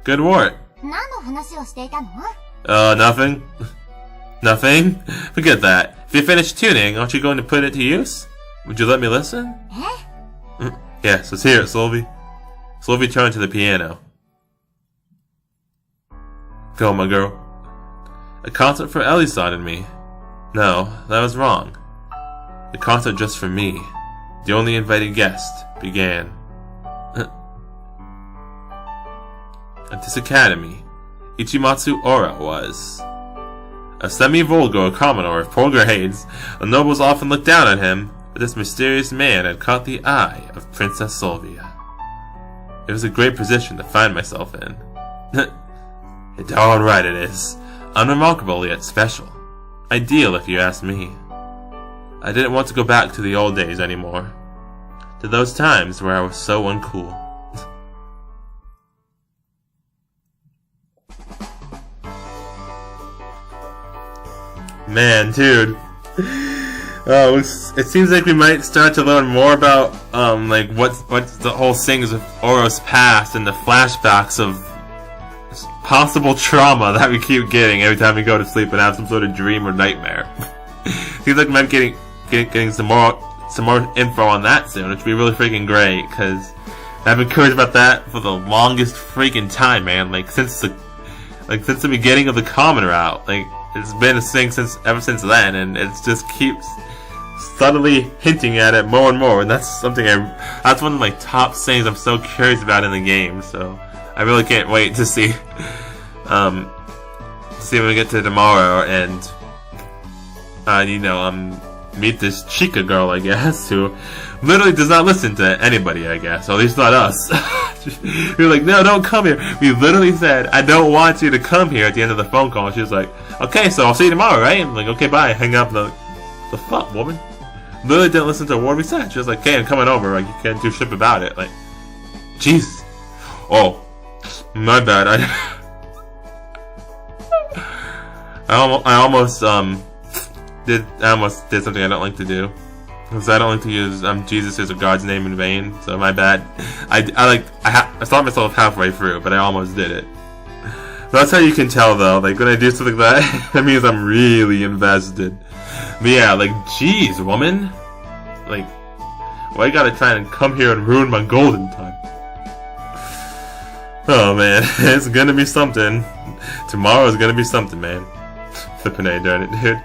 Good work. 何の話をしていたの？ Nothing. Nothing? Forget that. If you finish tuning, aren't you going to put it to use? Would you let me listen? え？ Yes, let's hear it, Sylvie. Sylvie turned to the piano. Go, my girl. A concert for Ellie-san and me. No, that was wrong. The concert just for me, the only invited guest, began. At this academy, Ichimatsu Ora was a semi-vulgar commoner of poor grades. The nobles often looked down on him, but this mysterious man had caught the eye of Princess Sylvia. It was a great position to find myself in. Darn right it is. Unremarkable yet special. Ideal if you ask me. I didn't want to go back to the old days anymore. To those times where I was so uncool. Man, dude. Oh, it seems like we might start to learn more about, like, what the whole thing is with Oro's past and the flashbacks of possible trauma that we keep getting every time we go to sleep and have some sort of dream or nightmare. Seems like we might be getting some more info on that soon, which would be really freaking great, because I've been curious about that for the longest freaking time, man. Like, since the beginning of the Commoner out. Like, it's been a thing ever since then, and it just keeps subtly hinting at it more and more, and that's something that's one of my top things I'm so curious about in the game, so I really can't wait to see when we get to tomorrow and meet this Chica girl, I guess, who literally does not listen to anybody, I guess, or at least not us. We're like, no, don't come here. We literally said, I don't want you to come here at the end of the phone call. She was like, okay, so I'll see you tomorrow, right? I'm like, okay, bye. Hang up. The fuck, woman? Literally didn't listen to a word we said. She was like, okay, I'm coming over. Like, you can't do shit about it. Like, Jesus. Oh, my bad. I almost did something I don't like to do. Because I don't like to use Jesus as a God's name in vain, so my bad. I stopped myself halfway through, but I almost did it. That's how you can tell, though. Like, when I do something like that, that means I'm really invested. But yeah, like, jeez, woman. Like, why you gotta try and come here and ruin my golden time? Oh, man. It's gonna be something. Tomorrow's gonna be something, man. Flippin' A, darn it, dude.